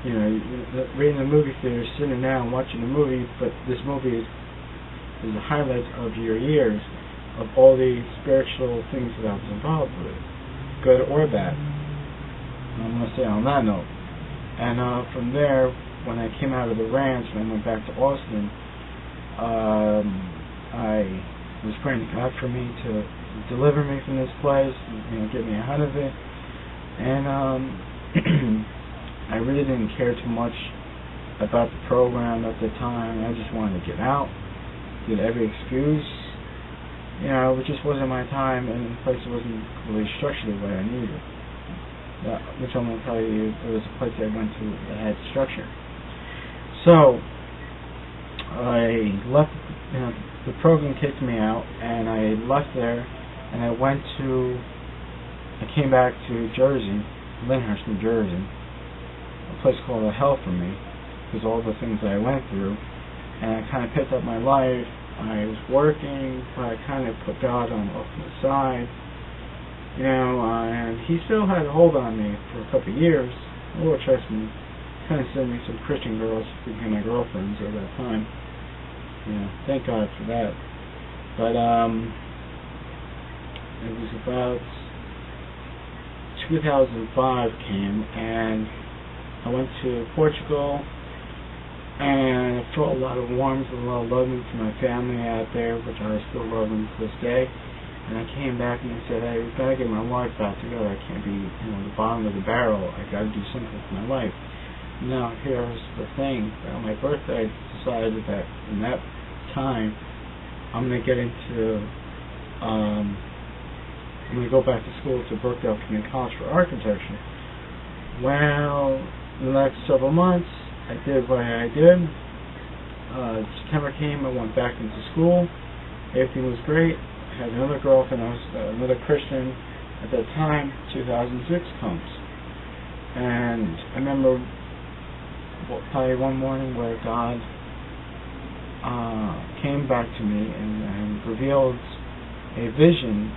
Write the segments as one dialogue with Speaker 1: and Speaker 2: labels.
Speaker 1: you know, reading the movie theater, sitting down watching the movie, but this movie is the highlights of your years of all the spiritual things that I was involved with, good or bad. I'm going to say on that note. And from there, when I came out of the ranch and I went back to Austin, I was praying to God for me to deliver me from this place, you know, get me out of it. And I really didn't care too much about the program at the time. I just wanted to get out, get every excuse. You know, it just wasn't my time, and the place wasn't really structured the way I needed. Which I'm going to tell you, it was a place I went to that had structure. So, I left, you know, the program kicked me out, and I left there, and I came back to Jersey, Lyndhurst, New Jersey, a place called a hell for me, because all the things that I went through, and I kind of picked up my life. I was working, but I kind of put God off to the side, you know, and he still had a hold on me for a couple of years. The Lord trust me, kind of sent me some Christian girls to become my girlfriends at that time. You know, thank God for that. But it was about 2005 came, and I went to Portugal, and I felt a lot of warmth and a lot of loving from my family out there, which I still love them to this day. And I came back and I said, hey, I've got to get my life back together. I can't be, you know, the bottom of the barrel. I got to do something with my life. Now, here's the thing. On my birthday, I decided that in that time, I'm going to get into, I'm going to go back to school to Brookdale Community College for architecture. Well, in the next several months, I did what I did. September came, I went back into school. Everything was great. I had another girlfriend, I was another Christian at that time. 2006 comes. And I remember probably one morning where God came back to me and revealed a vision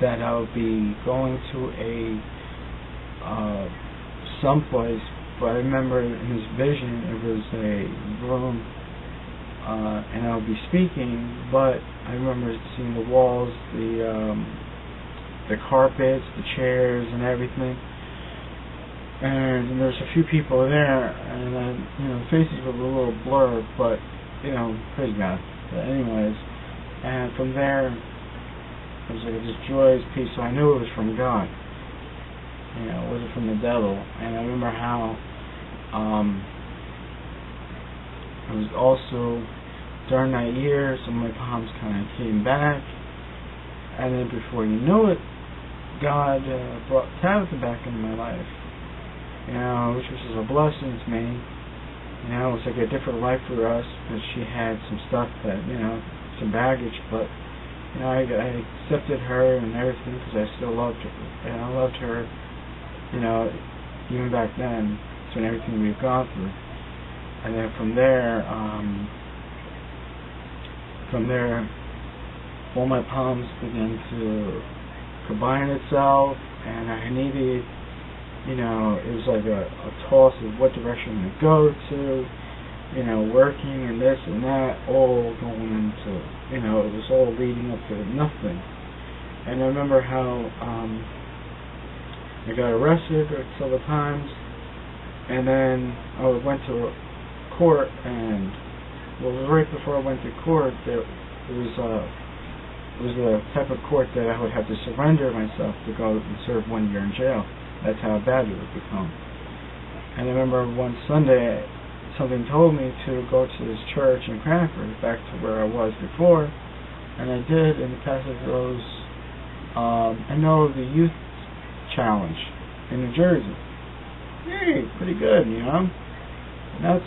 Speaker 1: that I would be going to a someplace. But I remember in his vision it was a room, and I would be speaking. But I remember seeing the walls, the carpets, the chairs, and everything. And there's a few people there, and you know, faces were a little blurred, but you know, praise God. But anyways, and from there, it was like this joyous peace. So I knew it was from God. You know, it wasn't from the devil. And I remember how I was also, during that year, some of my palms kind of came back. And then before you know it, God brought Tabitha back into my life. You know, which was a blessing to me. You know, it was like a different life for us, because she had some stuff that, you know, some baggage, but you know, I accepted her and everything because I still loved her. And I loved her, you know, even back then, through everything we've gone through. And then from there, all my palms began to combine itself, and I needed, you know, it was like a toss of what direction to go to, you know, working and this and that, all going into, you know, it was all leading up to nothing. And I remember how I got arrested several times, and then I went to court, and well, right before I went to court, it was the type of court that I would have to surrender myself to go and serve 1 year in jail. That's how bad it would become. And I remember one Sunday, something told me to go to this church in Cranford, back to where I was before, and I did. And the pastor goes, I know the youth challenge in New Jersey. Hey, pretty good, you know. Not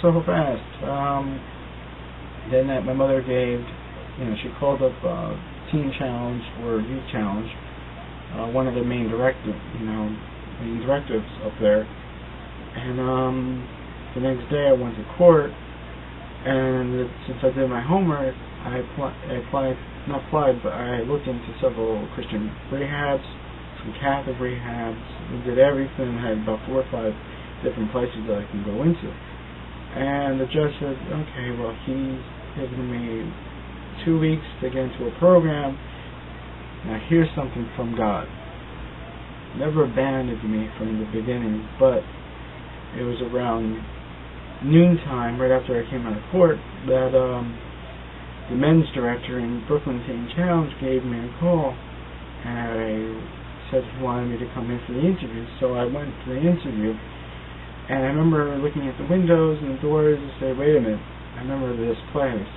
Speaker 1: so fast. Then my mother gave, you know, she called up teen challenge or youth challenge, one of the main directors up there. And the next day I went to court, and since I did my homework, I looked into several Christian rehabs, some Catholic rehabs. We did everything. I had about 4 or 5 different places that I can go into. And the judge said, okay, well, he's given me 2 weeks to get into a program. Now here's something from God. Never abandoned me from the beginning, but it was around noontime, right after I came out of court, that the men's director in Brooklyn Teen Challenge gave me a call, and I said he wanted me to come in for the interview. So I went to the interview, and I remember looking at the windows and the doors and say, wait a minute, I remember this place.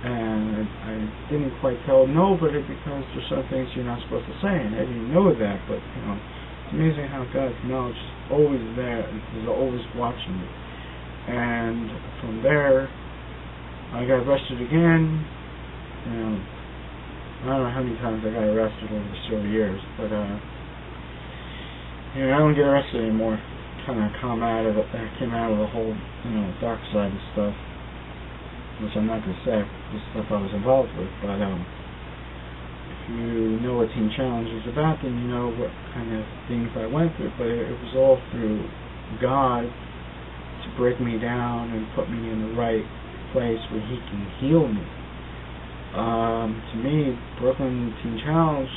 Speaker 1: And I didn't quite tell nobody because there's some things you're not supposed to say, and I didn't know that, but it's amazing how God's knowledge is always there and He's always watching me. And from there, I got arrested again. I don't know how many times I got arrested over the 30 years, but I don't get arrested anymore. Kind of came out of the whole dark side of stuff, which I'm not going to say, the stuff I was involved with, but if you know what Teen Challenge is about, then you know what kind of things I went through. But it was all through God to break me down and put me in the right place where He can heal me. To me, Brooklyn Teen Challenge,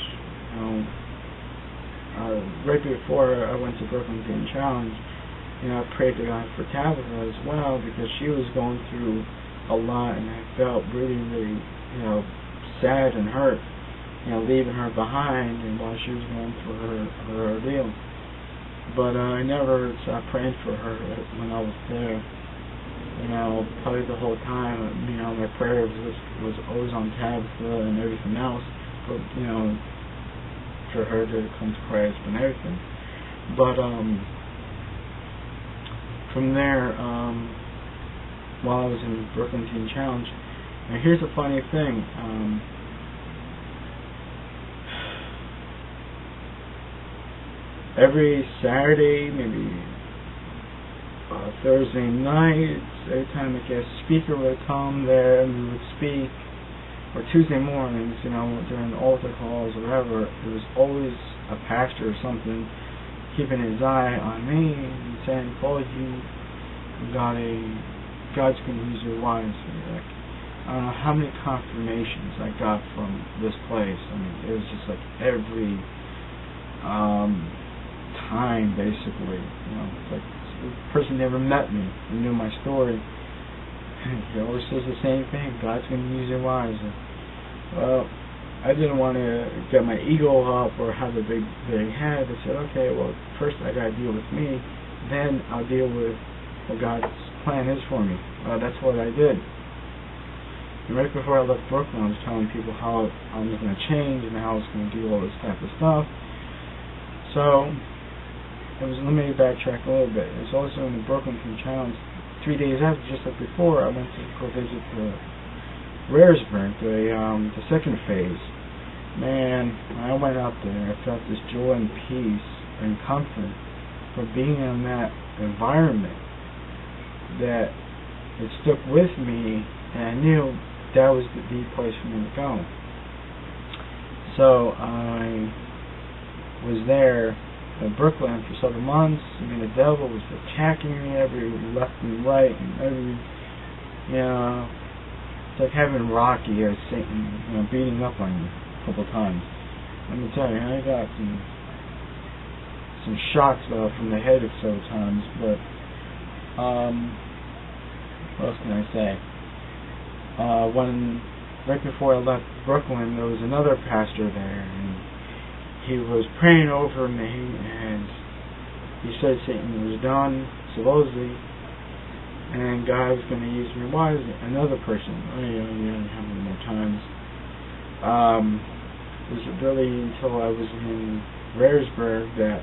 Speaker 1: right before I went to Brooklyn Teen Challenge, I prayed to God for Tabitha as well, because she was going through a lot, and I felt really, really, sad and hurt, leaving her behind, and while she was going through her ordeal. But I never stopped praying for her when I was there. Probably the whole time, my prayer was always on Tabitha and everything else, but for her to come to Christ and everything. But from there, while I was in Brooklyn Teen Challenge, and here's a funny thing. Every Saturday, maybe Thursday night, every time a guest speaker would come there and we would speak, or Tuesday mornings, during altar calls or whatever, there was always a pastor or something keeping his eye on me and saying, Paul, God's going to use you wisely. I don't know how many confirmations I got from this place. It was just like every time, basically. It's like the person never met me and knew my story. He always says the same thing: God's going to use you wisely. Well, I didn't want to get my ego up or have a big head. I said, okay, well, first I got to deal with me, then I'll deal with what God's plan is for me. That's what I did. And right before I left Brooklyn, I was telling people how I was going to change and how I was going to do all this type of stuff. So, let me backtrack a little bit. It was also in the Brooklyn Teen Challenge. 3 days after, just like before, I went to go visit the Raresburg, the second phase. Man, when I went out there, I felt this joy and peace and comfort for being in that environment, that it stuck with me, and I knew that was the place for me to go. So I was there in Brooklyn for several months. The devil was attacking me every left and right, and it's like having Rocky as Satan, beating up on you a couple times. Let me tell you, I got some shots from the head several times, but what else can I say? When right before I left Brooklyn, there was another pastor there, and he was praying over me, and he said Satan was done, supposedly, and God was going to use me wisely. Another person, how many more times? It was really until I was in Raresburg that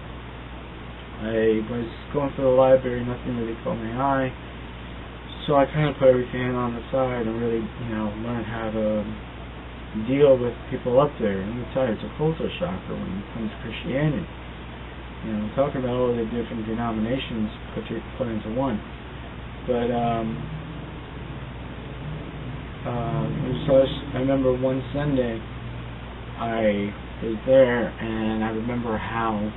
Speaker 1: I was going through the library, nothing really caught my eye. So I kind of put everything on the side and really, learned how to deal with people up there. And it's a culture shocker when it comes to Christianity. Talking about all the different denominations put into one. But I remember one Sunday I was there, and I remember how